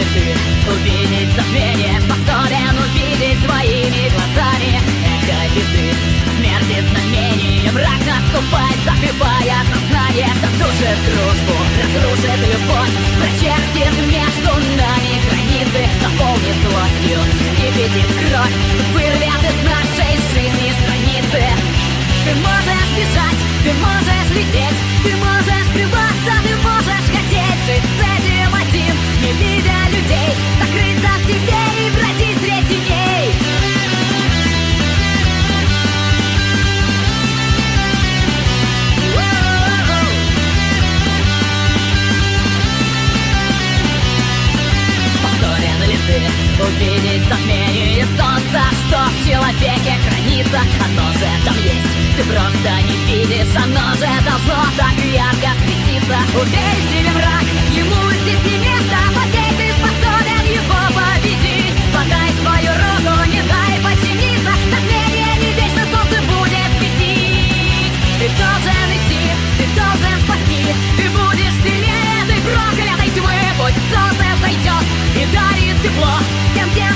ли ты увидеть затмение? Способен увидеть своими глазами эхо беды, смерти знамения. Мрак наступает, закрывая сознание. Задушит дружбу, разрушит любовь, прочертит между нами границы, наполнит злостью, вскипятит кровь, вырвет из нашей жизни страницы. Ты можешь бежать, ты можешь лететь, ты можешь скрываться, ты можешь хотеть жить с этим один, не видя людей, закрыться в себе и бродить средь теней. Способен ли ты увидеть затмение солнца, что в человеке хранится? Оно же там есть, ты просто не видишь, оно же должно так ярко светиться. Убей в себе мрак, ему здесь не место, поверь, ты способен его победить. Подай свою руку, не дай подчиниться, затмение не вечно, солнце будет светить. Ты должен идти, ты должен спасти, ты будешь сильнее этой проклятой тьмы. Пусть солнце зайдет и дарит тепло всем тем,